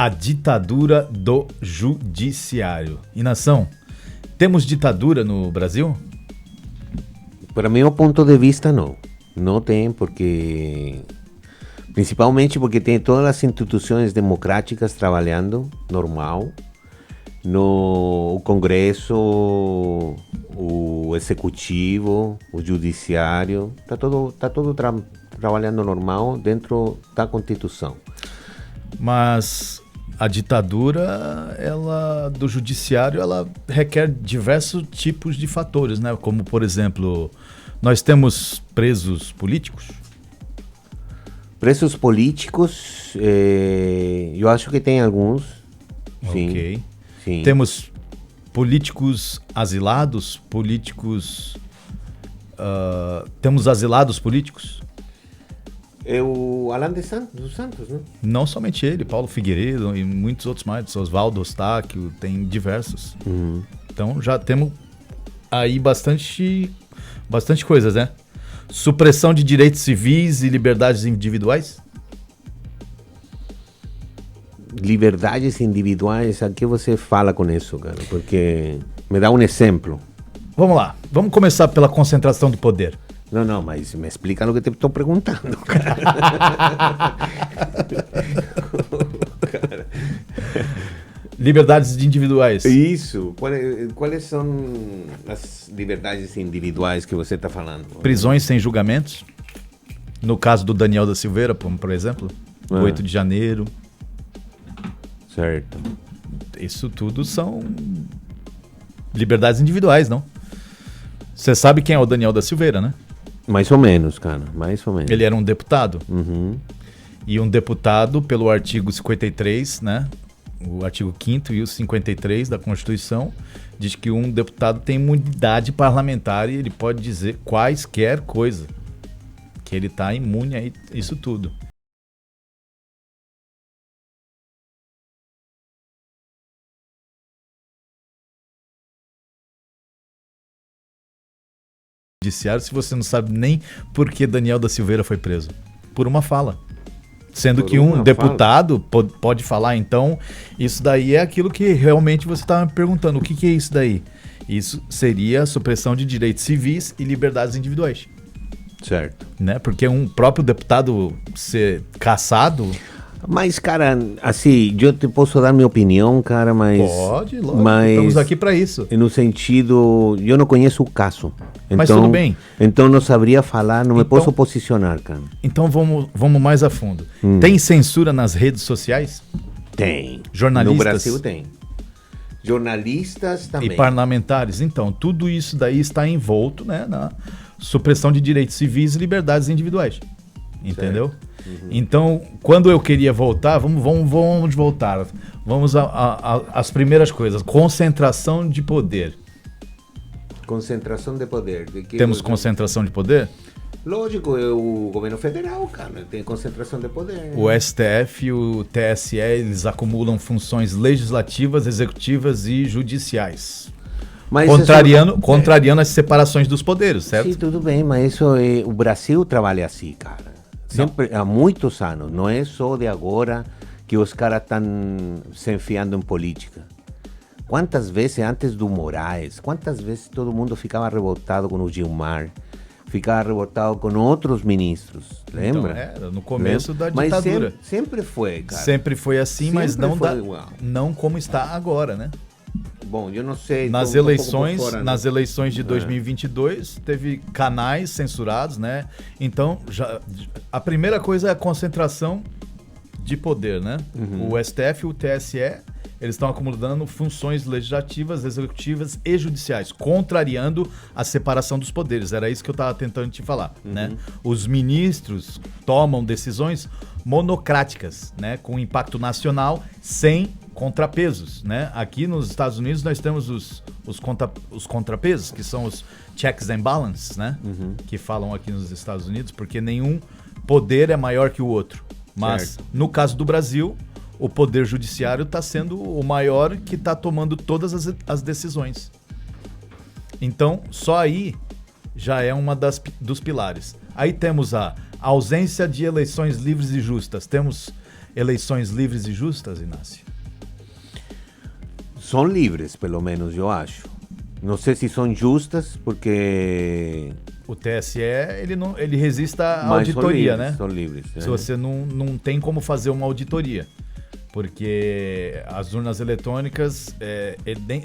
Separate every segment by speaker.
Speaker 1: A ditadura do judiciário. E nação, temos ditadura no Brasil?
Speaker 2: Para meu ponto de vista, não. Não tem, porque... Principalmente porque tem todas as instituições democráticas trabalhando normal. No Congresso, o Executivo, o Judiciário, está todo trabalhando normal dentro da Constituição.
Speaker 1: Mas a ditadura do judiciário, ela requer diversos tipos de fatores, né? Como, por exemplo, nós temos presos políticos?
Speaker 2: Presos políticos, eu acho que tem alguns, sim.
Speaker 1: Ok.
Speaker 2: Sim.
Speaker 1: Temos políticos asilados, temos asilados políticos?
Speaker 2: O Alan dos Santos, né?
Speaker 1: Não somente ele, Paulo Figueiredo e muitos outros mais, Oswaldo Eustáquio, tem diversos.
Speaker 2: Uhum.
Speaker 1: Então já temos aí bastante coisas, né? Supressão de direitos civis e liberdades individuais?
Speaker 2: Liberdades individuais, a que você fala com isso, cara? Porque me dá um exemplo.
Speaker 1: Vamos lá, vamos começar pela concentração do poder.
Speaker 2: Não, mas me explica o que te estou perguntando, cara.
Speaker 1: Liberdades individuais.
Speaker 2: Isso. Quais são as liberdades individuais que você está falando?
Speaker 1: Prisões sem julgamentos. No caso do Daniel da Silveira, por exemplo, 8 de janeiro.
Speaker 2: Certo.
Speaker 1: Isso tudo são liberdades individuais, não? Você sabe quem é o Daniel da Silveira, né?
Speaker 2: Mais ou menos, cara. Mais ou menos.
Speaker 1: Ele era um deputado.
Speaker 2: Uhum.
Speaker 1: E um deputado, pelo artigo 53, né? O artigo 5º e o 53 da Constituição, diz que um deputado tem imunidade parlamentar e ele pode dizer quaisquer coisa. Que ele está imune a isso tudo. Judiciário, se você não sabe nem por que Daniel da Silveira foi preso. Por uma fala. Sendo que um deputado pode falar, então, isso daí é aquilo que realmente você estava me perguntando. O que é isso daí? Isso seria a supressão de direitos civis e liberdades individuais.
Speaker 2: Certo.
Speaker 1: Né? Porque um próprio deputado ser cassado...
Speaker 2: Mas, cara, assim, eu te posso dar minha opinião, cara, mas...
Speaker 1: Pode, lógico, estamos aqui para isso.
Speaker 2: No sentido, eu não conheço o caso. Então,
Speaker 1: mas tudo bem.
Speaker 2: Então não saberia falar, não me posso posicionar, cara.
Speaker 1: Então vamos mais a fundo. Tem censura nas redes sociais?
Speaker 2: Tem.
Speaker 1: Jornalistas?
Speaker 2: No Brasil tem. Jornalistas também.
Speaker 1: E parlamentares? Então, tudo isso daí está envolto, né, na supressão de direitos civis e liberdades individuais. Entendeu? Uhum. Então, quando eu queria voltar, vamos voltar. Vamos às primeiras coisas. Concentração de poder.
Speaker 2: Concentração de poder.
Speaker 1: Temos concentração de poder?
Speaker 2: Lógico, é o governo federal, cara, tem concentração de poder.
Speaker 1: O STF e o TSE, eles acumulam funções legislativas, executivas e judiciais. Mas contrariando as separações dos poderes, certo?
Speaker 2: Sim, tudo bem, mas isso o Brasil trabalha assim, cara. Sempre, há muitos anos, não é só de agora que os caras estão se enfiando em política. Quantas vezes antes do Moraes, quantas vezes todo mundo ficava revoltado com o Gilmar, ficava revoltado com outros ministros, lembra?
Speaker 1: Então, era no começo da ditadura.
Speaker 2: Mas sempre foi, cara.
Speaker 1: Sempre foi assim, sempre mas não como está agora, né?
Speaker 2: Bom, eu não sei.
Speaker 1: Nas eleições de 2022, teve canais censurados, né? Então, a primeira coisa é a concentração de poder, né? Uhum. O STF e o TSE, eles estão acumulando funções legislativas, executivas e judiciais, contrariando a separação dos poderes. Era isso que eu estava tentando te falar, né? Os ministros tomam decisões monocráticas, né? Com impacto nacional, sem contrapesos, né? Aqui nos Estados Unidos nós temos os contrapesos, que são os checks and balances, né? Que falam aqui nos Estados Unidos, porque nenhum poder é maior que o outro. Mas, no caso do Brasil, o poder judiciário está sendo o maior que está tomando todas as decisões. Então, só aí já é uma dos pilares. Aí temos a ausência de eleições livres e justas. Temos eleições livres e justas, Inácio?
Speaker 2: São livres, pelo menos, eu acho. Não sei se são justas, porque...
Speaker 1: O TSE, ele resiste à auditoria, né?
Speaker 2: São livres.
Speaker 1: Se você não tem como fazer uma auditoria. Porque as urnas eletrônicas,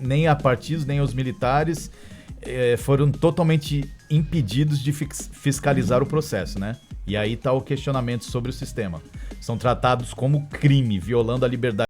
Speaker 1: nem a partidos, nem os militares foram totalmente impedidos de fiscalizar o processo, né? E aí está o questionamento sobre o sistema. São tratados como crime, violando a liberdade.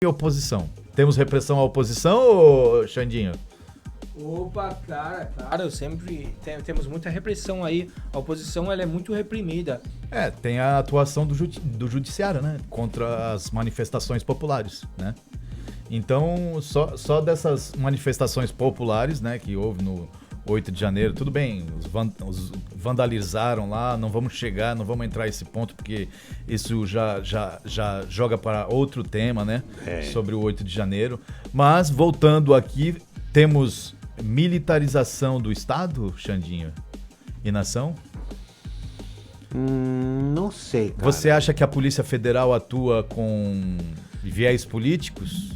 Speaker 1: E oposição? Temos repressão à oposição, ou Xandinho?
Speaker 3: Opa, claro, sempre temos muita repressão aí. A oposição, ela é muito reprimida.
Speaker 1: Tem a atuação do judiciário, né? Contra as manifestações populares, né? Então, só dessas manifestações populares, né, que houve no 8 de janeiro, tudo bem, os vandalizaram lá, não vamos entrar nesse ponto, porque isso já joga para outro tema, né? Sobre o 8 de janeiro. Mas, voltando aqui, temos militarização do Estado, Xandinho? E nação?
Speaker 2: Não sei, cara.
Speaker 1: Você acha que a Polícia Federal atua com viés políticos?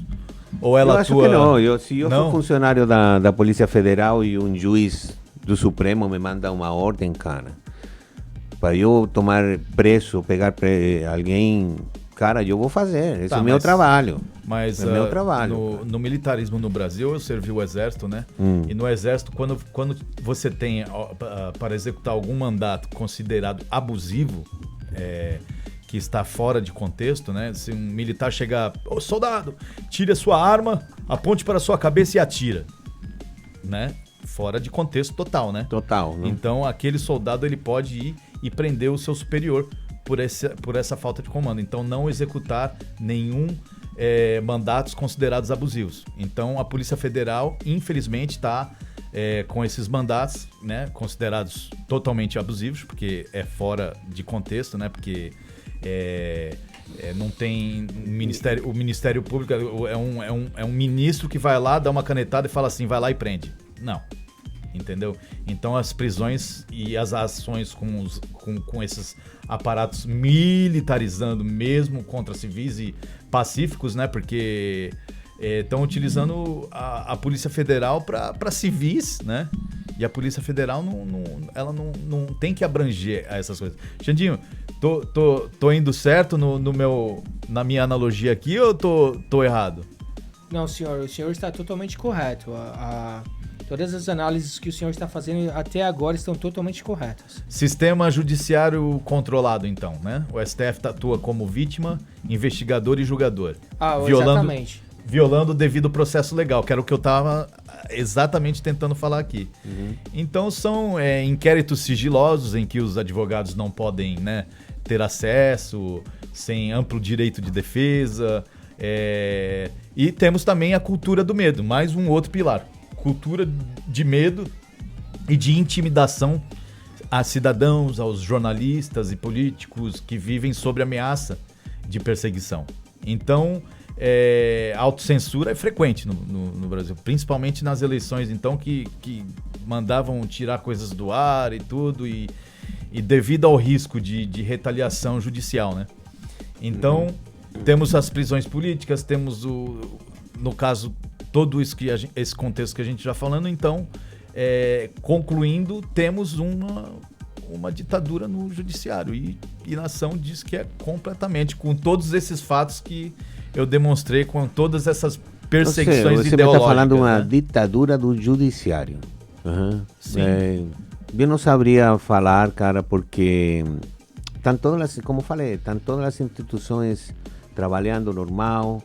Speaker 1: Ou ela
Speaker 2: acho
Speaker 1: atua...
Speaker 2: que não. Se eu for funcionário da Polícia Federal e um juiz do Supremo me manda uma ordem, cara, para eu tomar preso, pegar alguém, cara, eu vou fazer. Esse é o meu trabalho.
Speaker 1: Mas
Speaker 2: é meu trabalho.
Speaker 1: No militarismo no Brasil, eu servi o Exército, né? E no Exército, quando você tem para executar algum mandato considerado abusivo, que está fora de contexto, né? Se um militar chegar, soldado, tire a sua arma, aponte para a sua cabeça e atira, né? Fora de contexto total, né?
Speaker 2: Total, né?
Speaker 1: Então, aquele soldado, ele pode ir e prender o seu superior por essa falta de comando. Então, não executar nenhum mandatos considerados abusivos. Então, a Polícia Federal, infelizmente, está com esses mandatos, né? Considerados totalmente abusivos, porque é fora de contexto, né? Porque não tem o Ministério Público é um ministro que vai lá, dá uma canetada e fala assim, vai lá e prende. Não, entendeu? Então as prisões e as ações com esses aparatos militarizando mesmo contra civis e pacíficos, né? Porque estão utilizando a Polícia Federal para civis, né? E a Polícia Federal ela não tem que abranger a essas coisas. Xandinho, tô indo certo na minha analogia aqui ou tô errado?
Speaker 3: Não, senhor, o senhor está totalmente correto. Todas as análises que o senhor está fazendo até agora estão totalmente corretas.
Speaker 1: Sistema judiciário controlado, então, né? O STF atua como vítima, investigador e julgador.
Speaker 3: Exatamente.
Speaker 1: Violando o devido processo legal, que era o que eu estava exatamente tentando falar aqui. Então são inquéritos sigilosos em que os advogados não podem, né, ter acesso, sem amplo direito de defesa. E temos também a cultura do medo, mais um outro pilar. Cultura de medo e de intimidação a cidadãos, aos jornalistas e políticos que vivem sob ameaça de perseguição. Então, a autocensura é frequente no Brasil, principalmente nas eleições, então, que mandavam tirar coisas do ar e tudo, e devido ao risco de retaliação judicial, né? Então, temos as prisões políticas, temos, no caso, todo isso esse contexto que a gente já falando, então, concluindo, temos uma ditadura no judiciário, e Nação diz que é completamente, com todos esses fatos que eu demonstrei, com todas essas perseguições
Speaker 2: você
Speaker 1: ideológicas.
Speaker 2: Você está falando de uma
Speaker 1: né?
Speaker 2: ditadura do judiciário.
Speaker 1: Sim.
Speaker 2: Eu não saberia falar, cara, porque estão todas, como falei, estão todas as instituições trabalhando normal.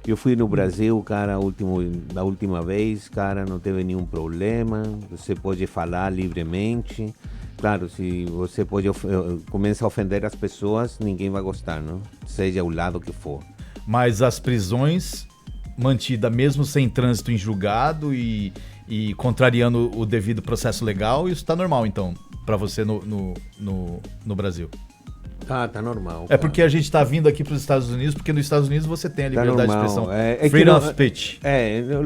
Speaker 2: Eu fui no Brasil, cara, da última vez, cara, não teve nenhum problema. Você pode falar livremente. Claro, se você começa a ofender as pessoas, ninguém vai gostar, não? Seja o lado que for.
Speaker 1: Mas as prisões mantidas mesmo sem trânsito em julgado e contrariando o devido processo legal, isso está normal, então, para você no Brasil?
Speaker 2: Tá normal.
Speaker 1: É porque a gente está vindo aqui para os Estados Unidos, porque nos Estados Unidos você tem a liberdade de expressão. Freedom of speech.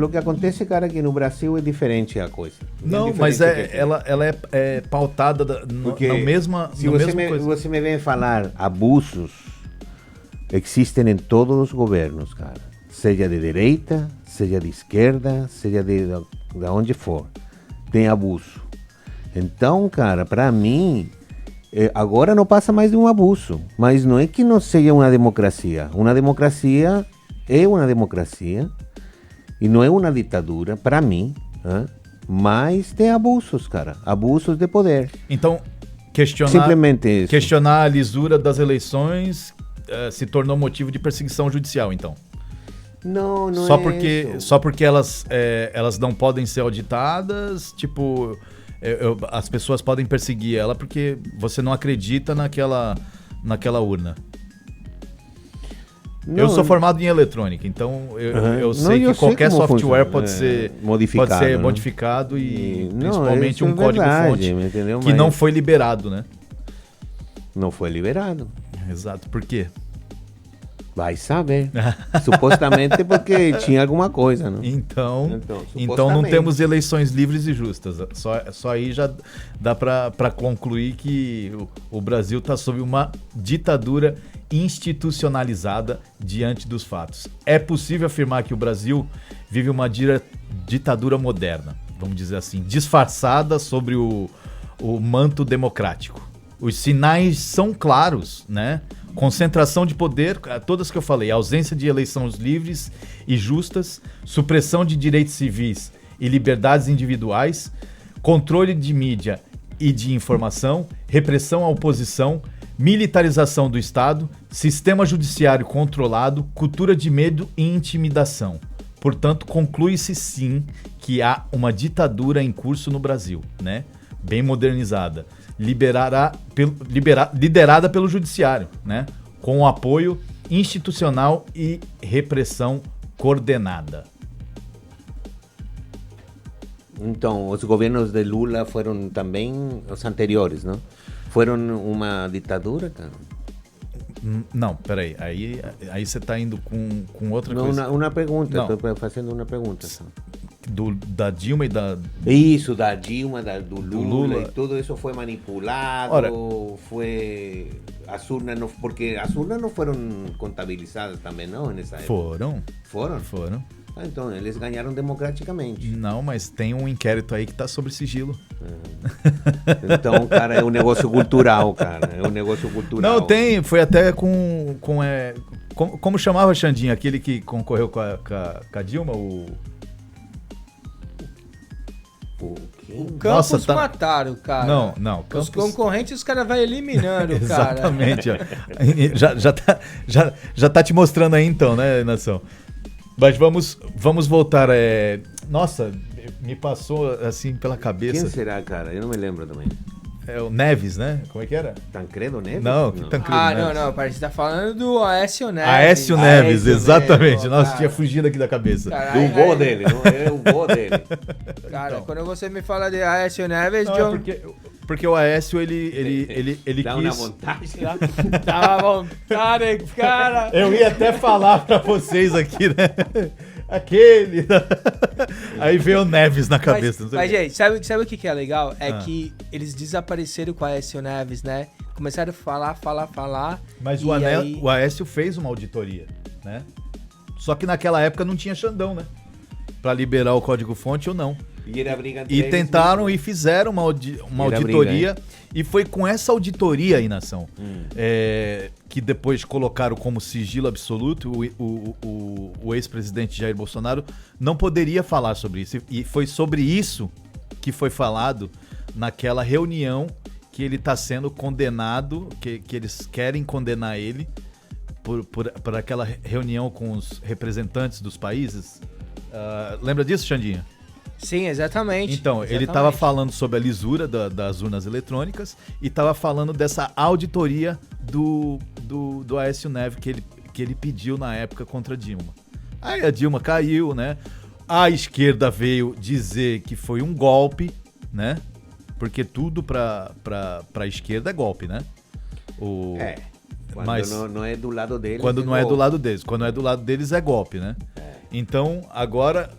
Speaker 2: O que acontece, cara, que no Brasil é diferente a coisa.
Speaker 1: Não, mas ela é pautada no mesma coisa.
Speaker 2: Você me vem falar abusos, existem em todos os governos, cara. Seja de direita, seja de esquerda, seja de onde for. Tem abuso. Então, cara, para mim, agora não passa mais de um abuso. Mas não é que não seja uma democracia. Uma democracia é uma democracia e não é uma ditadura, para mim. Mas tem abusos, cara. Abusos de poder.
Speaker 1: Então,
Speaker 2: simplesmente isso.
Speaker 1: Questionar a lisura das eleições se tornou motivo de perseguição judicial, então.
Speaker 2: Não
Speaker 1: Só porque elas não podem ser auditadas, tipo, as pessoas podem perseguir ela porque você não acredita naquela urna. Eu sou formado em eletrônica, então eu sei que qualquer software pode ser modificado e principalmente um código-fonte que não foi liberado, né?
Speaker 2: Não foi liberado.
Speaker 1: Exato. Por quê?
Speaker 2: Vai saber. Supostamente porque tinha alguma coisa, não?
Speaker 1: Então não temos eleições livres e justas. Só aí já dá para concluir que o Brasil está sob uma ditadura institucionalizada diante dos fatos. É possível afirmar que o Brasil vive uma ditadura moderna, vamos dizer assim, disfarçada sobre o manto democrático. Os sinais são claros, né? Concentração de poder, todas que eu falei, ausência de eleições livres e justas, supressão de direitos civis e liberdades individuais, controle de mídia e de informação, repressão à oposição, militarização do Estado, sistema judiciário controlado, cultura de medo e intimidação. Portanto, conclui-se sim que há uma ditadura em curso no Brasil, né? Bem modernizada. Liderada pelo judiciário, né? Com o apoio institucional e repressão coordenada.
Speaker 2: Então, os governos de Lula foram também os anteriores, não? Foram uma ditadura, cara?
Speaker 1: Não, peraí. Aí você está indo com outra coisa.
Speaker 2: Uma pergunta, estou fazendo uma pergunta.
Speaker 1: Da Dilma e da...
Speaker 2: Isso, da Dilma, do Lula, e tudo isso foi manipulado, as urnas não, porque as urnas não foram contabilizadas também, não, nessa época?
Speaker 1: Foram.
Speaker 2: Então, eles ganharam democraticamente.
Speaker 1: Não, mas tem um inquérito aí que está sobre sigilo.
Speaker 2: Então, cara, é um negócio cultural, cara. Não,
Speaker 1: foi até como chamava, Xandinho, aquele que concorreu com a Dilma,
Speaker 3: O Campos mataram, cara.
Speaker 1: Não.
Speaker 3: Os concorrentes os caras vão eliminando, cara.
Speaker 1: Exatamente. Já tá te mostrando aí então, né, Nação? Mas vamos voltar. Nossa, me passou assim pela cabeça.
Speaker 2: Quem será, cara? Eu não me lembro também.
Speaker 1: É o Neves, né? Como é que era?
Speaker 2: Tancredo Neves?
Speaker 1: Não, que Tancredo Neves.
Speaker 3: Não, parece que você tá falando do Aécio Neves.
Speaker 1: Aécio Neves, exatamente. Nossa, tinha fugido aqui da cabeça.
Speaker 2: Do vô dele, não é o vô dele.
Speaker 3: Cara, então, quando você me fala de Aécio Neves...
Speaker 1: Não, é porque Porque o Aécio, ele
Speaker 2: Dá
Speaker 1: quis...
Speaker 2: uma vontade.
Speaker 3: Dá vontade, cara.
Speaker 1: Eu ia até falar pra vocês aqui, né? Aquele... Aí veio o Neves na cabeça.
Speaker 3: Mas gente, sabe o que é legal? É que eles desapareceram com o Aécio Neves, né? Começaram a falar.
Speaker 1: Mas
Speaker 3: e
Speaker 1: o Aécio fez uma auditoria, né? Só que naquela época não tinha Xandão, né? Pra liberar o código-fonte ou não. E tentaram e fizeram uma auditoria. E foi com essa auditoria aí, Nação, que depois colocaram como sigilo absoluto, o ex-presidente Jair Bolsonaro não poderia falar sobre isso. E foi sobre isso que foi falado naquela reunião que ele está sendo condenado, que eles querem condenar ele por aquela reunião com os representantes dos países. Lembra disso, Xandinha?
Speaker 3: Sim, exatamente.
Speaker 1: Então, ele estava falando sobre a lisura das urnas eletrônicas e estava falando dessa auditoria do Aécio Neves que ele pediu na época contra a Dilma. Aí a Dilma caiu, né? A esquerda veio dizer que foi um golpe, né? Porque tudo para a esquerda é golpe, né?
Speaker 2: Quando não é do lado deles.
Speaker 1: Quando não é do lado deles. Quando é do lado deles é golpe, né? Então, agora,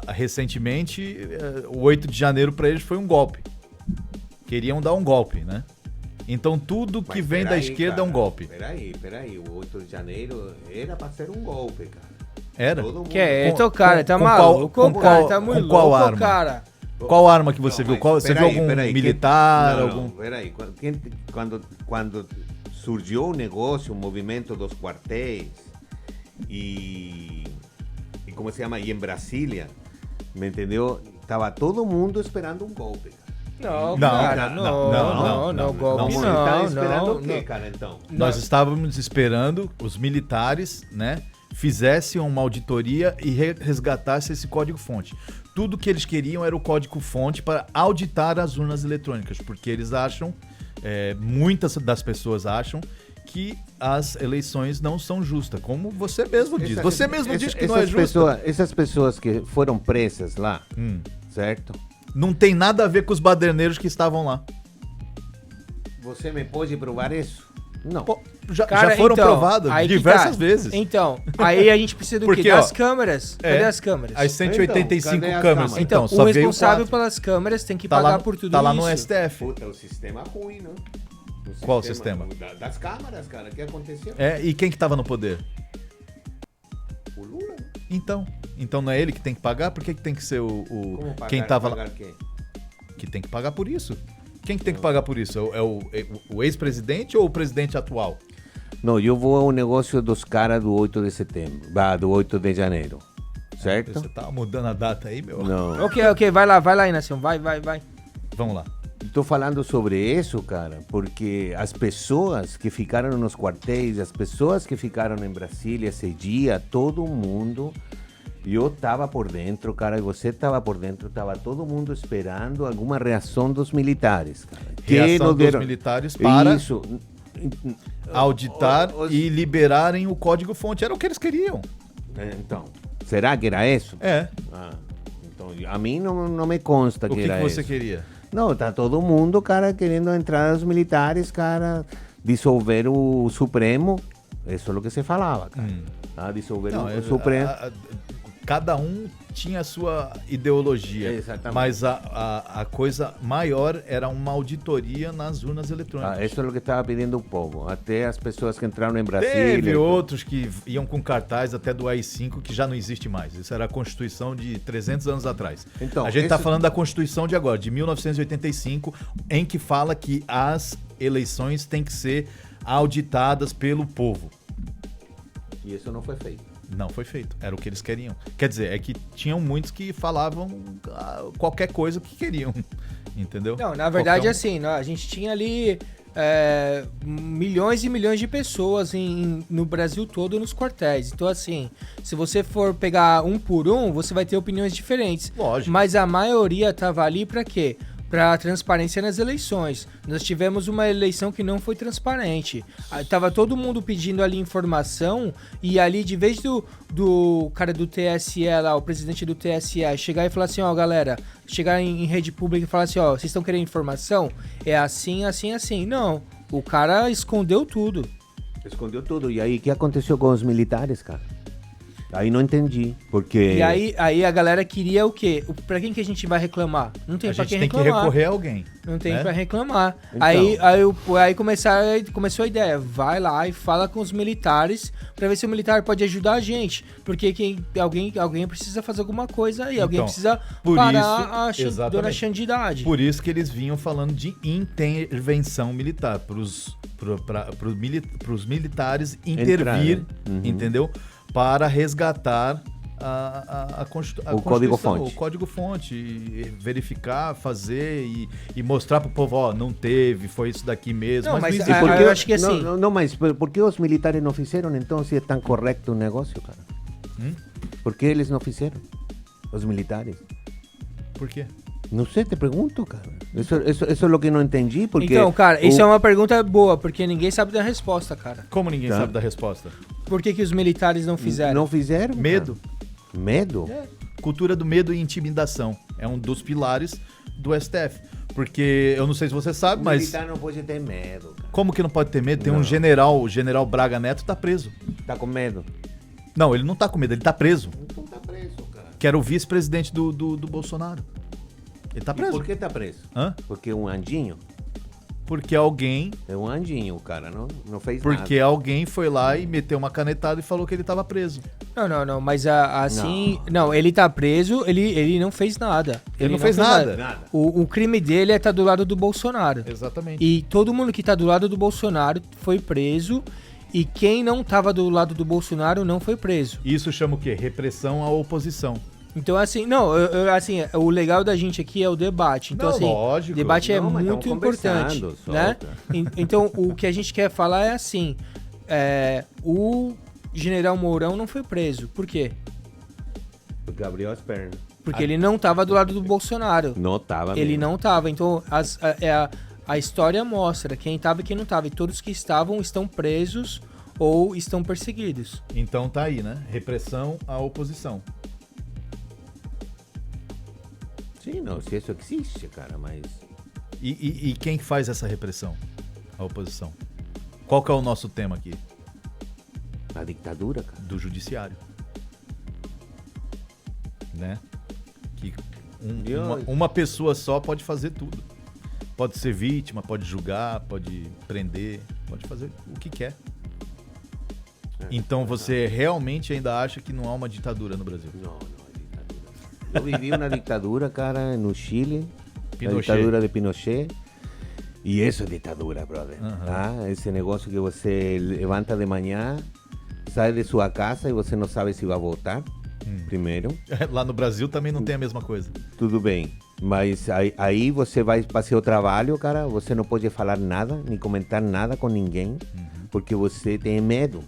Speaker 1: recentemente, o 8 de janeiro para eles foi um golpe. Queriam dar um golpe, né? Então, tudo que vem da esquerda é um golpe.
Speaker 2: Peraí. O 8 de janeiro era para ser um golpe, cara.
Speaker 1: Era?
Speaker 3: Que é? Então, cara, tá maluco?
Speaker 1: Com qual arma?
Speaker 3: Cara.
Speaker 1: Qual arma que você viu? Você viu algum militar?
Speaker 2: Peraí. Quando surgiu o negócio, o movimento dos quartéis e como se chama, e em Brasília, me entendeu? Tava todo mundo esperando um golpe.
Speaker 3: Não, cara, não, golpe não.
Speaker 2: Tá esperando o quê, cara, então?
Speaker 1: Nós estávamos esperando os militares, né, fizessem uma auditoria e resgatassem esse código-fonte. Tudo que eles queriam era o código-fonte para auditar as urnas eletrônicas, porque eles acham, muitas das pessoas acham, que as eleições não são justas, como você mesmo diz. Você mesmo diz que não é justa.
Speaker 2: Essas pessoas que foram presas lá, certo?
Speaker 1: Não tem nada a ver com os baderneiros que estavam lá.
Speaker 2: Você me pode provar isso? Não.
Speaker 1: Pô, já foram provadas diversas vezes.
Speaker 3: Então, aí a gente precisa do quê? Das câmeras. Cadê as câmeras?
Speaker 1: As 185 câmeras.
Speaker 3: Então, o responsável pelas câmeras tem que pagar por tudo isso.
Speaker 1: Tá lá no STF.
Speaker 2: Puta, o sistema ruim, não?
Speaker 1: Qual sistema?
Speaker 2: Das câmaras, cara. O que aconteceu?
Speaker 1: E quem que tava no poder?
Speaker 2: O Lula.
Speaker 1: Então não é ele que tem que pagar? Por que tem que ser
Speaker 2: Como pagar,
Speaker 1: quem tava
Speaker 2: pagar
Speaker 1: lá?
Speaker 2: Quem?
Speaker 1: Que tem que pagar por isso. Quem que tem que pagar por isso? É o ex-presidente ou o presidente atual?
Speaker 2: Não, eu vou ao negócio dos caras do 8 de setembro. Do 8 de janeiro. Certo?
Speaker 1: Você tá mudando a data aí, meu?
Speaker 2: Não.
Speaker 3: Ok, vai lá, Inácio. Vai.
Speaker 1: Vamos lá.
Speaker 2: Estou falando sobre isso, cara, porque as pessoas que ficaram nos quartéis, as pessoas que ficaram em Brasília esse dia, todo mundo, eu estava por dentro, cara, e você estava por dentro, estava todo mundo esperando alguma reação dos militares, cara.
Speaker 1: Reação dos militares para auditar e liberarem o código-fonte. Era o que eles queriam.
Speaker 2: Então, será que era isso? Então, a mim não me consta que era isso.
Speaker 1: O que você queria?
Speaker 2: Não, tá todo mundo, cara, querendo entrar os militares, cara, dissolver o Supremo. Isso é o que se falava, cara. Dissolver o Supremo.
Speaker 1: Cada um tinha a sua ideologia.
Speaker 2: Exatamente.
Speaker 1: Mas a coisa maior era uma auditoria nas urnas eletrônicas.
Speaker 2: Isso é o que estava pedindo o povo. Até as pessoas que entraram em Brasília.
Speaker 1: Teve outros que iam com cartaz até do AI-5, que já não existe mais. Isso era a Constituição de 300 anos atrás. Então, a gente está falando da Constituição de agora, de 1985, em que fala que as eleições têm que ser auditadas pelo povo.
Speaker 2: E isso não foi feito.
Speaker 1: Não foi feito. Era o que eles queriam. Quer dizer, é que tinham muitos que falavam qualquer coisa que queriam. Entendeu?
Speaker 3: Não, na verdade, assim, a gente tinha ali milhões e milhões de pessoas no Brasil todo nos quartéis. Então, assim, se você for pegar um por um, você vai ter opiniões diferentes.
Speaker 1: Lógico.
Speaker 3: Mas a maioria tava ali pra quê? para transparência nas eleições. Nós tivemos uma eleição que não foi transparente. Tava todo mundo pedindo ali informação e ali, de vez do cara do TSE lá, o presidente do TSE, chegar e falar assim, ó, galera, chegar em rede pública e falar assim, ó, vocês estão querendo informação? É assim, assim, assim. Não, o cara escondeu tudo.
Speaker 2: Escondeu tudo. E aí, o que aconteceu com os militares, cara? Aí não entendi, porque...
Speaker 3: E aí a galera queria o quê? Pra quem que a gente vai reclamar? Não tem pra quem reclamar.
Speaker 1: A gente tem que recorrer a alguém.
Speaker 3: Não tem pra reclamar.
Speaker 2: Então.
Speaker 3: Aí começou a ideia. Vai lá e fala com os militares pra ver se o militar pode ajudar a gente. Porque alguém precisa fazer alguma coisa aí. Alguém precisa parar a dona Xandidade.
Speaker 1: Por isso que eles vinham falando de intervenção militar. Pros militares intervir, entendeu? Para resgatar a
Speaker 2: código-fonte.
Speaker 1: O código-fonte, verificar, fazer e mostrar pro povo, ó, não teve, foi isso daqui mesmo.
Speaker 3: Não, mas
Speaker 2: eu
Speaker 3: acho que assim...
Speaker 2: Não, mas por que os militares não fizeram, então, se é tão correto o negócio, cara? Por que eles não fizeram? Os militares.
Speaker 1: Por quê?
Speaker 2: Não sei, te pergunto, cara. Isso é o que não entendi, porque...
Speaker 3: Então, cara, isso é uma pergunta boa, porque ninguém sabe da resposta, cara.
Speaker 1: Como ninguém sabe da resposta?
Speaker 3: Por que os militares não fizeram?
Speaker 2: Não fizeram?
Speaker 1: Medo.
Speaker 2: Cara. Medo?
Speaker 1: Cultura do medo e intimidação. É um dos pilares do STF. Porque, eu não sei se você sabe, mas...
Speaker 2: O militar não pode ter medo, cara.
Speaker 1: Como que não pode ter medo? Tem um general, o general Braga Neto, tá preso.
Speaker 2: Tá com medo?
Speaker 1: Não, ele não tá com medo, ele tá preso.
Speaker 2: Então tá preso, cara.
Speaker 1: Que era o vice-presidente do Bolsonaro. Ele tá preso.
Speaker 2: E por que tá preso? Porque é um anjinho?
Speaker 1: Porque alguém...
Speaker 2: É um anjinho, cara, não fez
Speaker 1: nada. Porque alguém foi lá e meteu uma canetada e falou que ele tava preso.
Speaker 3: Não, mas assim... Não, ele tá preso, ele não fez nada.
Speaker 1: Ele não fez nada.
Speaker 3: O crime dele é estar do lado do Bolsonaro.
Speaker 1: Exatamente.
Speaker 3: E todo mundo que tá do lado do Bolsonaro foi preso, e quem não tava do lado do Bolsonaro não foi preso.
Speaker 1: Isso chama o quê? Repressão à oposição.
Speaker 3: Então, assim, assim, o legal da gente aqui é o debate. Então, assim,
Speaker 1: lógico.
Speaker 3: O debate é muito importante, né? Então, o que a gente quer falar é assim, o general Mourão não foi preso. Por quê?
Speaker 2: O Gabriel Asperno.
Speaker 3: Porque ele não estava do lado do Bolsonaro.
Speaker 2: Não estava
Speaker 3: Ele não estava. Então, a história mostra quem estava e quem não estava. E todos que estão presos ou estão perseguidos.
Speaker 1: Então tá aí, né? Repressão à oposição.
Speaker 2: Sim, não, se isso existe, cara, mas...
Speaker 1: E quem faz essa repressão? A oposição. Qual que é o nosso tema aqui?
Speaker 2: A ditadura, cara.
Speaker 1: Do judiciário. Né? Que uma pessoa só pode fazer tudo. Pode ser vítima, pode julgar, pode prender, pode fazer o que quer. Então você realmente ainda acha que não há uma ditadura no Brasil?
Speaker 2: Não. Eu vivi uma ditadura, cara, no Chile.
Speaker 1: Pinochet.
Speaker 2: A ditadura de Pinochet. E isso é ditadura, brother. Tá? Esse negócio que você levanta de manhã, sai de sua casa e você não sabe se vai voltar. Primeiro.
Speaker 1: Lá no Brasil também não tem a mesma coisa.
Speaker 2: Tudo bem. Mas aí você vai para seu trabalho, cara, você não pode falar nada, nem comentar nada com ninguém, porque você tem medo.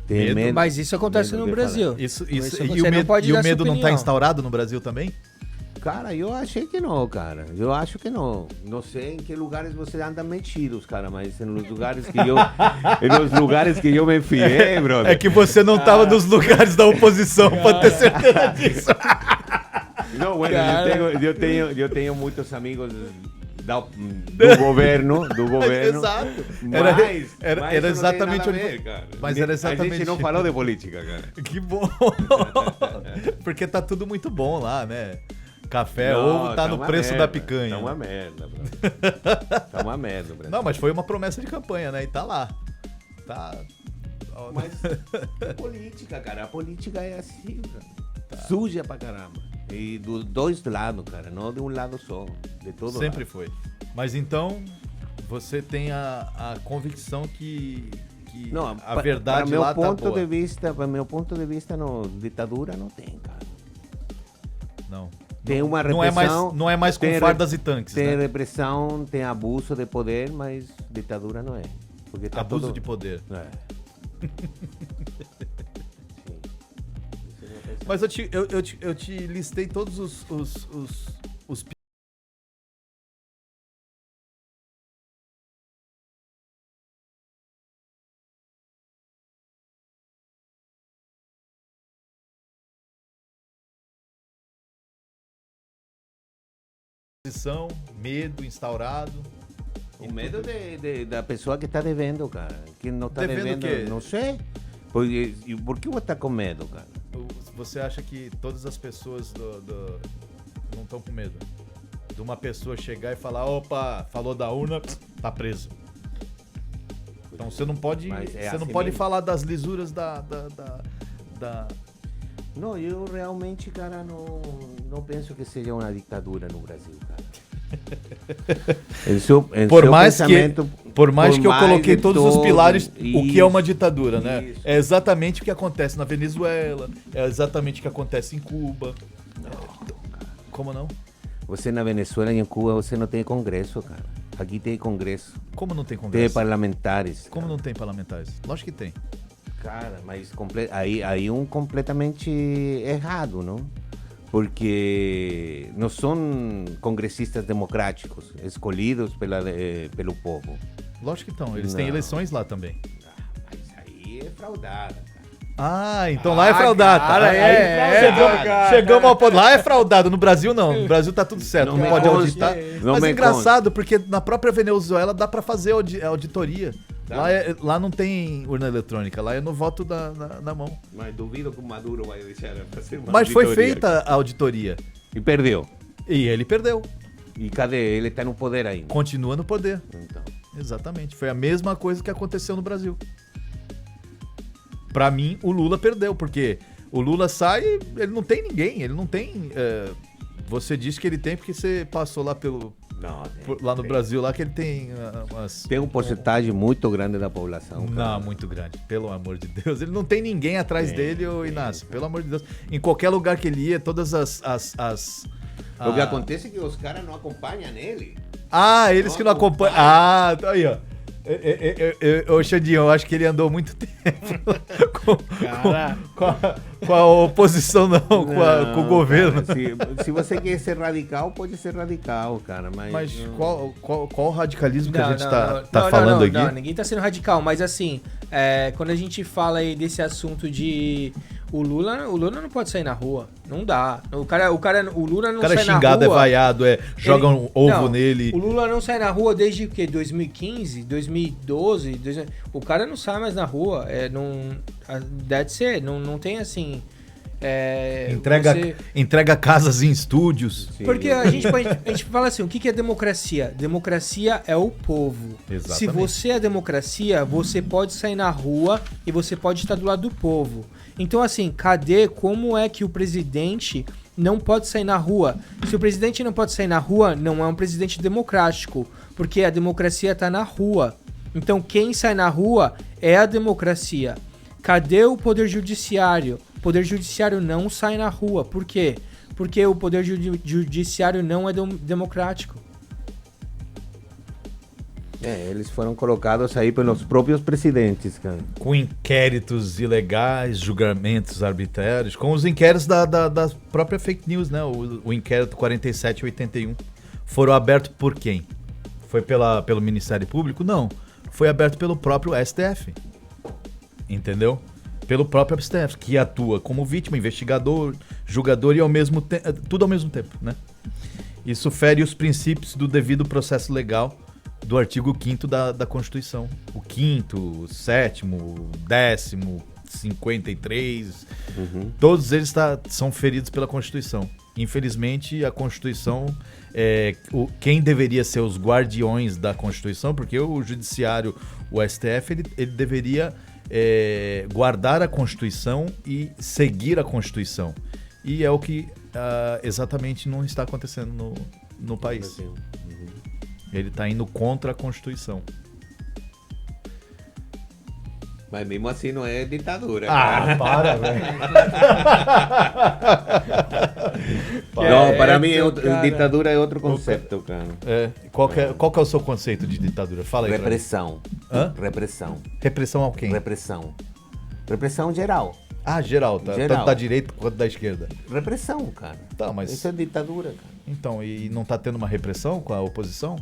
Speaker 2: Medo.
Speaker 3: Mas isso acontece no Brasil.
Speaker 1: Isso, e o medo não está instaurado no Brasil também?
Speaker 2: Cara, eu achei que não, cara. Eu acho que não. Não sei em que lugares você anda metidos, cara, mas nos lugares que eu me enfiei, brother.
Speaker 1: É que você não estava nos lugares da oposição, pode ter certeza disso.
Speaker 2: Não, bueno, eu tenho muitos amigos do governo.
Speaker 1: Exato. Era exatamente
Speaker 2: mas era exatamente. A gente não falou de política, cara.
Speaker 1: Que bom. Porque tá tudo muito bom lá, né? Café, ovo, tá no preço da picanha.
Speaker 2: Tá uma merda, bro. Tá uma merda, bro.
Speaker 1: Não, mas foi uma promessa de campanha, né? E tá lá. Tá.
Speaker 2: Mas é política, cara. A política é assim, cara. Tá. Suja pra caramba. E dos dois lados, cara, não de um lado só, de todo
Speaker 1: Sempre
Speaker 2: lado.
Speaker 1: foi. Mas então, você tem a convicção que
Speaker 2: não,
Speaker 1: a verdade lá tá boa.
Speaker 2: Para meu ponto de vista, não, ditadura não tem, cara.
Speaker 1: Não.
Speaker 2: Tem uma repressão...
Speaker 1: Não é mais com fardas e tanques,
Speaker 2: tem
Speaker 1: né?
Speaker 2: repressão, tem abuso de poder, mas ditadura não é. Porque tá
Speaker 1: abuso de poder.
Speaker 2: É.
Speaker 1: Mas eu te listei todos os oposição, medo instaurado.
Speaker 2: O medo da pessoa que está devendo, cara. Que não está devendo, não sei. Por que você está com medo, cara?
Speaker 1: Você acha que todas as pessoas não estão com medo? De uma pessoa chegar e falar, opa, falou da urna, tá preso. Então você não pode, falar das lisuras da...
Speaker 2: Não, eu realmente, cara, não penso que seja uma ditadura no Brasil, cara.
Speaker 1: Por mais que eu coloquei todos os pilares, o que é uma ditadura, né? Isso. É exatamente o que acontece na Venezuela, é exatamente o que acontece em Cuba. Como não?
Speaker 2: Você na Venezuela e em Cuba, você não tem congresso, cara. Aqui tem congresso.
Speaker 1: Como não tem congresso?
Speaker 2: Tem parlamentares.
Speaker 1: Como não tem parlamentares? Lógico que tem.
Speaker 2: Cara, mas aí completamente errado, não? Porque não são congressistas democráticos, escolhidos pelo povo.
Speaker 1: Lógico que estão, eles têm eleições lá também.
Speaker 2: Mas aí é fraudada.
Speaker 1: Então lá é fraudado. Chegamos ao ponto. Lá é fraudado, no Brasil não. No Brasil tá tudo certo, não pode auditar. Mas é engraçado, porque na própria Venezuela dá pra fazer auditoria. Lá não tem urna eletrônica, lá é no voto na mão.
Speaker 2: Mas duvido que o Maduro vai deixar fazer uma
Speaker 1: Mas foi feita a auditoria.
Speaker 2: E perdeu.
Speaker 1: E ele perdeu.
Speaker 2: E cadê? Ele tá no poder ainda.
Speaker 1: Continua no poder.
Speaker 2: Então.
Speaker 1: Exatamente. Foi a mesma coisa que aconteceu no Brasil. Pra mim, o Lula perdeu, porque o Lula sai, ele não tem ninguém, ele não tem... você disse que ele tem porque você passou lá lá no Brasil, lá que ele tem
Speaker 2: Tem uma porcentagem muito grande da população.
Speaker 1: Não, muito grande, pelo amor de Deus. Ele não tem ninguém atrás dele, Inácio, pelo amor de Deus. Em qualquer lugar que ele ia, todas
Speaker 2: O que acontece é que os caras não acompanham ele.
Speaker 1: Eles que não acompanham. Tá aí, ó. Ô Xandinho, eu acho que ele andou muito tempo com a oposição, com o governo.
Speaker 2: Cara, se você quer ser radical, pode ser radical, cara. Mas
Speaker 1: qual o radicalismo que a gente tá falando aqui?
Speaker 3: Não, ninguém tá sendo radical, mas assim, quando a gente fala aí desse assunto de... O Lula não pode sair na rua. Não dá. O Lula não sai na rua. O cara é xingado,
Speaker 1: é vaiado, jogam ovo nele.
Speaker 3: O Lula não sai na rua desde o quê? 2015, 2012? O cara não sai mais na rua. Deve ser. Não tem assim...
Speaker 1: Entrega casas em estúdios.
Speaker 3: Sim. Porque a gente fala assim, o que é democracia? Democracia é o povo.
Speaker 1: Exatamente.
Speaker 3: Se você é democracia, você pode sair na rua e você pode estar do lado do povo. Então assim, como é que o presidente não pode sair na rua? Se o presidente não pode sair na rua, não é um presidente democrático, porque a democracia está na rua. Então quem sai na rua é a democracia. Cadê o poder judiciário? O poder judiciário não sai na rua. Por quê? Porque o poder judiciário não é democrático.
Speaker 2: Eles foram colocados aí pelos próprios presidentes, cara.
Speaker 1: Com inquéritos ilegais, julgamentos arbitrários, com os inquéritos da própria fake news, né? O inquérito 4781. Foram abertos por quem? Foi pelo Ministério Público? Não. Foi aberto pelo próprio STF. Entendeu? Pelo próprio STF, que atua como vítima, investigador, julgador e tudo ao mesmo tempo, né? Isso fere os princípios do devido processo legal do artigo 5º da Constituição. O 5º, o 7º, o 10º, 53, todos eles são feridos pela Constituição. Infelizmente, a Constituição, quem deveria ser os guardiões da Constituição, porque o Judiciário, o STF, ele deveria guardar a Constituição e seguir a Constituição. E é o que exatamente não está acontecendo no país. Ele está indo contra a Constituição.
Speaker 2: Mas mesmo assim não é ditadura.
Speaker 1: Para, velho.
Speaker 2: Não, para mim ditadura é outro conceito, cara.
Speaker 1: Qual que é o seu conceito de ditadura? Fala aí.
Speaker 2: Repressão. Repressão.
Speaker 1: Repressão ao quem?
Speaker 2: Repressão. Repressão geral.
Speaker 1: Geral, tá?
Speaker 2: Geral.
Speaker 1: Tanto da direita quanto da esquerda.
Speaker 2: Repressão, cara.
Speaker 1: Tá, mas...
Speaker 2: Isso é ditadura, cara.
Speaker 1: Então, e não tá tendo uma repressão com a oposição?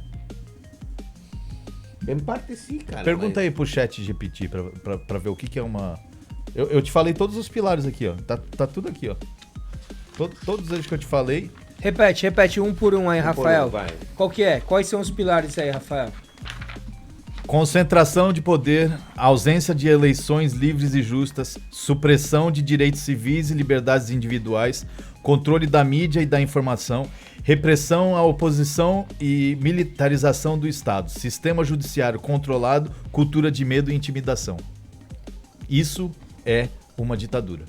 Speaker 2: Em parte sim, cara.
Speaker 1: Pergunta aí pro chat GPT pra ver o que é uma... Eu te falei todos os pilares aqui, ó. Tá tudo aqui, ó. Todos eles que eu te falei
Speaker 3: Repete um por um aí, Rafael.
Speaker 2: vai.
Speaker 3: Qual que é? Quais são os pilares aí, Rafael?
Speaker 1: Concentração de poder, ausência de eleições livres e justas, supressão de direitos civis e liberdades individuais, controle da mídia e da informação, repressão à oposição e militarização do Estado, sistema judiciário controlado, cultura de medo e intimidação. Isso é uma ditadura.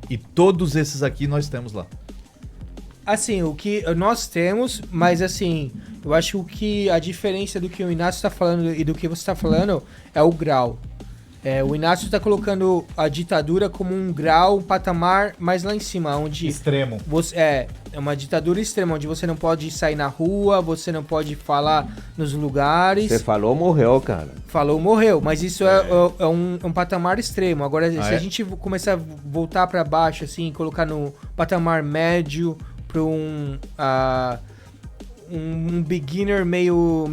Speaker 1: E todos esses aqui nós temos lá.
Speaker 3: Assim, o que nós temos, mas assim, eu acho que a diferença do que o Inácio está falando e do que você está falando é o grau. O Inácio está colocando a ditadura como um grau, um patamar mais lá em cima, onde...
Speaker 1: Extremo.
Speaker 3: É uma ditadura extrema, onde você não pode sair na rua, você não pode falar nos lugares.
Speaker 2: Você falou, morreu, cara.
Speaker 3: Falou, morreu, mas isso é um patamar extremo. Agora, se a gente começar a voltar para baixo, assim, colocar no patamar médio, para um beginner meio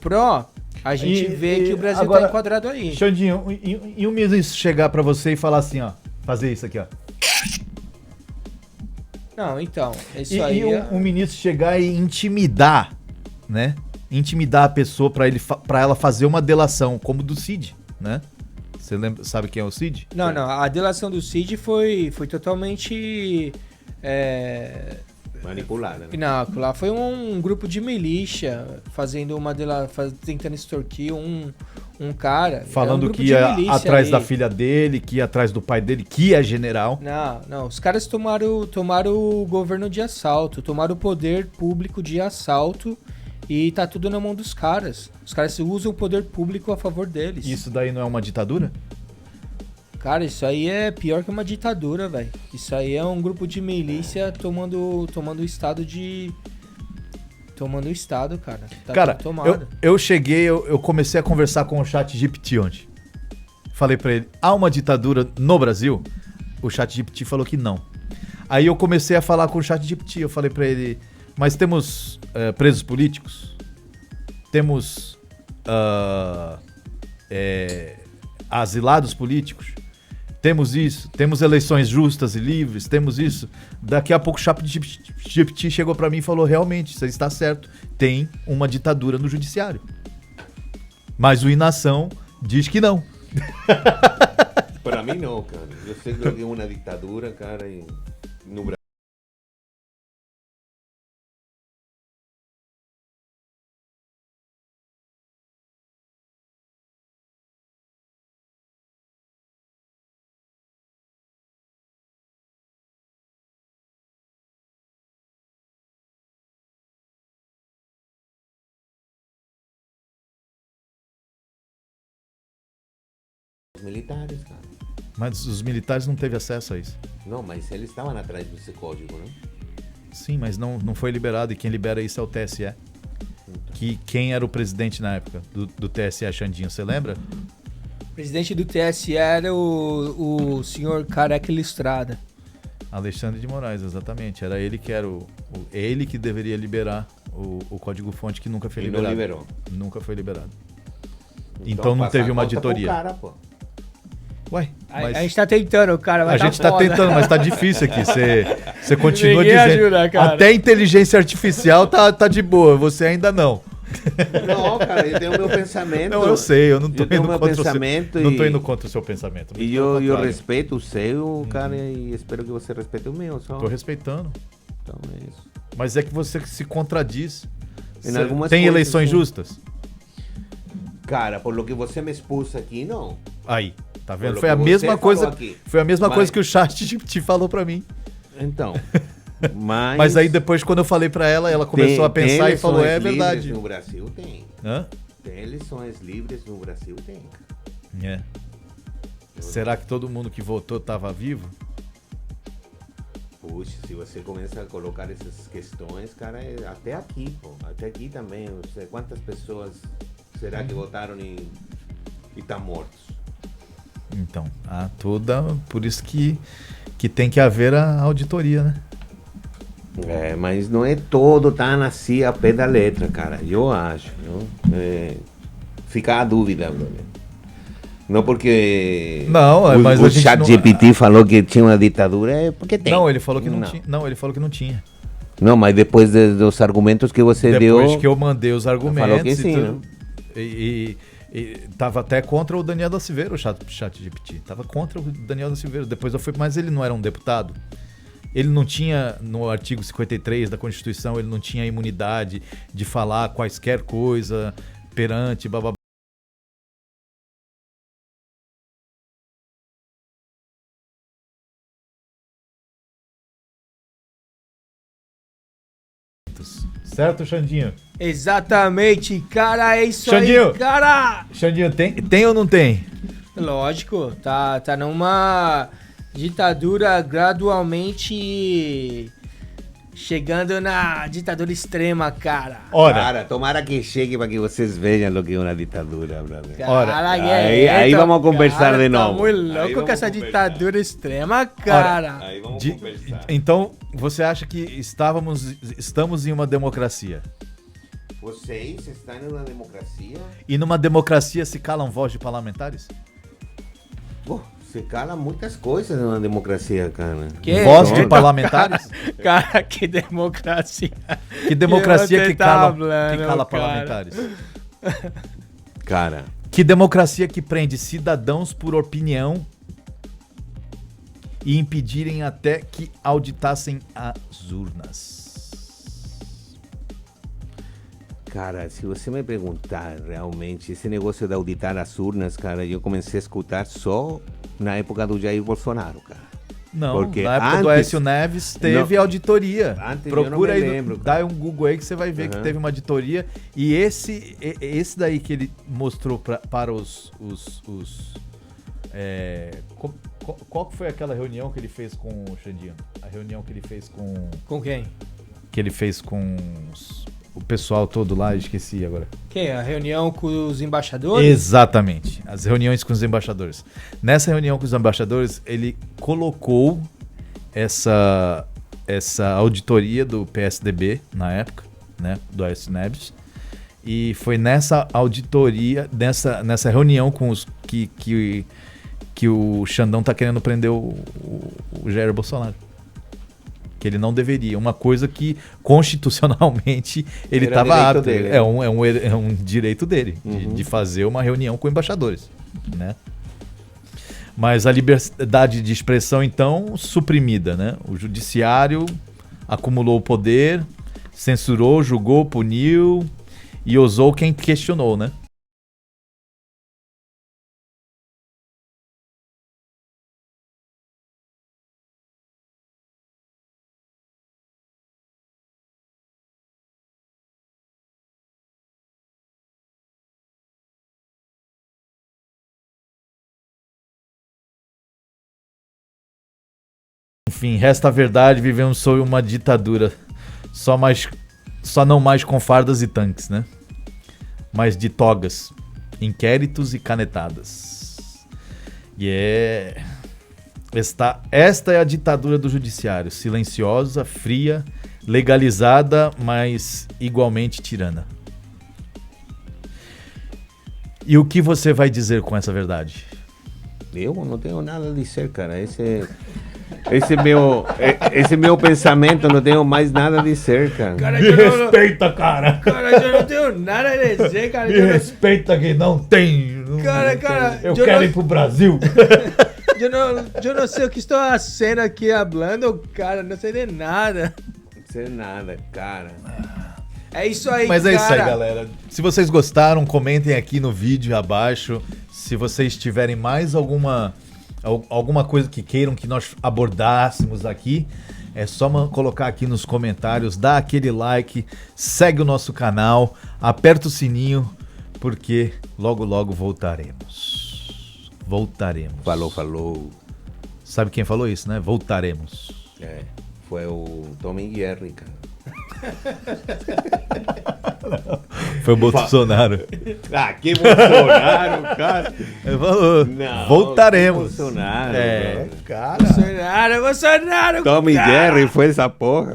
Speaker 3: pro, a gente vê que o Brasil agora, tá enquadrado aí.
Speaker 1: Xandinho, e um ministro chegar para você e falar assim, ó, fazer isso aqui, ó.
Speaker 3: Não, então, isso aí...
Speaker 1: E um ministro chegar e intimidar, né? Intimidar a pessoa para ela fazer uma delação, como do Cid, né? Você sabe quem é o Cid?
Speaker 3: Não, a delação do Cid foi totalmente...
Speaker 2: manipulada, né?
Speaker 3: Não, lá foi um grupo de milícia fazendo tentando extorquir um cara.
Speaker 1: Falando que ia atrás da filha dele, que ia atrás do pai dele, que é general.
Speaker 3: Não, os caras tomaram o governo de assalto, tomaram o poder público de assalto e tá tudo na mão dos caras. Os caras usam o poder público a favor deles.
Speaker 1: Isso daí não é uma ditadura?
Speaker 3: Cara, isso aí é pior que uma ditadura, velho. Isso aí é um grupo de milícia tomando o estado de... Tomando o estado, cara. Tá
Speaker 1: cara, eu cheguei, eu comecei a conversar com o ChatGPT ontem. Falei pra ele, há uma ditadura no Brasil? O ChatGPT falou que não. Aí eu comecei a falar com o ChatGPT, eu falei pra ele, mas temos presos políticos? Temos asilados políticos? Temos isso, temos eleições justas e livres, temos isso. Daqui a pouco o ChatGPT chegou pra mim e falou, realmente, você está certo, tem uma ditadura no judiciário. Mas o Inação diz que não.
Speaker 2: Para mim não, cara. Eu sei que é uma ditadura, cara, no Brasil. Os militares, cara.
Speaker 1: Mas os militares não teve acesso a isso.
Speaker 2: Não, mas eles estavam atrás desse código, né?
Speaker 1: Sim, mas não foi liberado e quem libera isso é o TSE. Que quem era o presidente na época do TSE, Xandinho, você lembra?
Speaker 3: O presidente do TSE era o senhor Careca Listrada.
Speaker 1: Alexandre de Moraes, exatamente. Era ele que era ele que deveria liberar o código-fonte que nunca foi liberado.
Speaker 2: Não liberou.
Speaker 1: Nunca foi liberado. Então não teve uma auditoria.
Speaker 2: Cara, pô.
Speaker 1: Ué,
Speaker 3: mas... A gente tá tentando, cara.
Speaker 1: A gente tá tentando, mas tá difícil aqui. Você continua
Speaker 3: ninguém
Speaker 1: dizendo.
Speaker 3: Ajuda, cara.
Speaker 1: Até inteligência artificial tá de boa, você ainda não.
Speaker 2: Não, cara, eu tenho o meu pensamento.
Speaker 1: Não, eu sei, eu não tô indo contra
Speaker 2: pensamento
Speaker 1: o seu. Não tô indo contra o seu pensamento.
Speaker 2: E eu respeito o seu, cara, e espero que você respeite o meu. Só.
Speaker 1: Tô respeitando.
Speaker 2: Então é isso.
Speaker 1: Mas é que você se contradiz.
Speaker 2: Tem
Speaker 1: eleições justas?
Speaker 2: Cara, por lo que você me expôs aqui, não.
Speaker 1: Aí, tá vendo? Foi a mesma coisa. Foi a mesma coisa que o ChatGPT falou pra mim.
Speaker 2: Então.
Speaker 1: Mas aí depois, quando eu falei pra ela começou a pensar e falou, é verdade.
Speaker 2: No Brasil tem.
Speaker 1: Hã?
Speaker 2: Tem eleições livres no Brasil, tem.
Speaker 1: É. Será que todo mundo que votou tava vivo?
Speaker 2: Puxa, se você começa a colocar essas questões, cara, até aqui, pô. Até aqui também. Não sei quantas pessoas será que votaram e estão mortos?
Speaker 1: Então, por isso que tem que haver a auditoria, né?
Speaker 2: Mas não é todo tão assim a pé da letra, cara. Eu acho. Fica a dúvida, brother. Não porque
Speaker 1: Não, mas
Speaker 2: o
Speaker 1: a gente
Speaker 2: ChatGPT falou que tinha uma ditadura, é porque tem.
Speaker 1: Não, ele falou que não tinha. Não, ele falou que não tinha.
Speaker 2: Não, mas depois dos argumentos que você deu...
Speaker 1: Depois que eu mandei os argumentos
Speaker 2: falou que sim, né?
Speaker 1: e tava até contra o Daniel da Silveira, o ChatGPT. Tava contra o Daniel da Silveira. Depois eu fui, mas ele não era um deputado. Ele não tinha, no artigo 53 da Constituição, ele não tinha a imunidade de falar quaisquer coisa perante, bababá. Certo, Xandinho?
Speaker 3: Exatamente, cara, é isso
Speaker 1: Xandinho.
Speaker 3: aí, cara!
Speaker 1: Xandinho, tem ou não tem?
Speaker 3: Lógico, tá numa ditadura gradualmente chegando na ditadura extrema, cara.
Speaker 1: Ora,
Speaker 2: Cara, tomara que chegue para que vocês vejam o que é uma ditadura, brother.
Speaker 3: Cara,
Speaker 2: aí vamos conversar de novo.
Speaker 3: Tá muito
Speaker 2: Aí
Speaker 3: louco
Speaker 2: vamos
Speaker 3: com essa
Speaker 2: conversar.
Speaker 3: ditadura extrema, cara.
Speaker 2: Aí vamos
Speaker 1: de-
Speaker 2: conversar.
Speaker 1: então você acha que estamos em uma democracia?
Speaker 2: Vocês estão em uma democracia?
Speaker 1: E numa democracia se calam voz de parlamentares?
Speaker 2: Se cala muitas coisas numa democracia, cara.
Speaker 3: Que?
Speaker 1: Voz de
Speaker 2: Então,
Speaker 1: parlamentares?
Speaker 3: Cara, que democracia.
Speaker 1: Que democracia
Speaker 3: você
Speaker 1: que
Speaker 3: tá
Speaker 1: cala,
Speaker 3: falando,
Speaker 1: que cala
Speaker 3: cara?
Speaker 1: parlamentares?
Speaker 2: Cara,
Speaker 1: Que democracia que prende cidadãos por opinião e impedirem até que auditassem as urnas?
Speaker 2: Cara, se você me perguntar realmente, esse negócio de auditar as urnas, cara, eu comecei a escutar só na época do Jair Bolsonaro, cara.
Speaker 1: Não,
Speaker 2: Porque
Speaker 1: na época do
Speaker 2: antes-
Speaker 1: Aécio Neves teve auditoria.
Speaker 2: Antes eu não
Speaker 1: Procura
Speaker 2: me
Speaker 1: aí,
Speaker 2: lembro,
Speaker 1: dá
Speaker 2: cara.
Speaker 1: um Google aí que você vai ver que
Speaker 2: Aham.
Speaker 1: teve uma auditoria. E esse daí que ele mostrou para os qual que foi aquela reunião que ele fez com o Xandinho? A reunião que ele fez
Speaker 3: Com quem?
Speaker 1: o pessoal todo lá, esqueci agora.
Speaker 3: Quem? A reunião com os embaixadores?
Speaker 1: Exatamente, as reuniões com os embaixadores. Nessa reunião com os embaixadores, ele colocou essa auditoria do PSDB na época, né, do Aécio Neves, e foi nessa auditoria, nessa reunião com os que o Xandão tá querendo prender o Jair Bolsonaro. Que ele não deveria. Uma coisa que constitucionalmente ele
Speaker 2: Era
Speaker 1: estava
Speaker 2: direito
Speaker 1: apto.
Speaker 2: dele,
Speaker 1: É um direito dele
Speaker 2: Uhum.
Speaker 1: de fazer uma reunião com embaixadores, né? Mas a liberdade de expressão, então, suprimida, né? O judiciário acumulou o poder, censurou, julgou, puniu e ousou quem questionou, né? Enfim, resta a verdade, vivemos sob uma ditadura. Só não mais com fardas e tanques, né? Mas de togas, inquéritos e canetadas. Esta é a ditadura do judiciário, silenciosa, fria, legalizada, mas igualmente tirana. E o que você vai dizer com essa verdade?
Speaker 2: eu não tenho nada a dizer, cara. Esse meu pensamento, não tenho mais nada a dizer, cara.
Speaker 3: Cara,
Speaker 1: Me
Speaker 3: eu não-
Speaker 1: respeita, cara!
Speaker 3: Cara, eu não tenho nada a dizer, cara.
Speaker 1: Me respeita que não tem.
Speaker 3: Cara,
Speaker 1: eu
Speaker 3: eu
Speaker 1: quero
Speaker 3: não-
Speaker 1: ir pro Brasil.
Speaker 3: Eu não sei o que estou fazendo aqui, falando, cara, não sei de nada.
Speaker 2: Não sei nada, cara.
Speaker 3: É isso aí,
Speaker 1: Mas
Speaker 3: cara.
Speaker 1: é isso aí, galera. Se vocês gostaram, comentem aqui no vídeo abaixo. Se vocês tiverem mais alguma coisa que queiram que nós abordássemos aqui, é só colocar aqui nos comentários, dá aquele like, segue o nosso canal, aperta o sininho, porque logo logo voltaremos. Voltaremos.
Speaker 2: Falou.
Speaker 1: Sabe quem falou isso, né? Voltaremos.
Speaker 2: É, foi o Tommy Jerry, cara.
Speaker 1: Foi o Bolsonaro.
Speaker 2: Ah, que Bolsonaro, cara.
Speaker 1: Ele falou,
Speaker 2: Não,
Speaker 1: voltaremos.
Speaker 2: que Bolsonaro,
Speaker 1: É,
Speaker 2: brother.
Speaker 1: cara.
Speaker 3: Bolsonaro,
Speaker 2: Tommy
Speaker 3: cara.
Speaker 2: Jerry foi essa porra.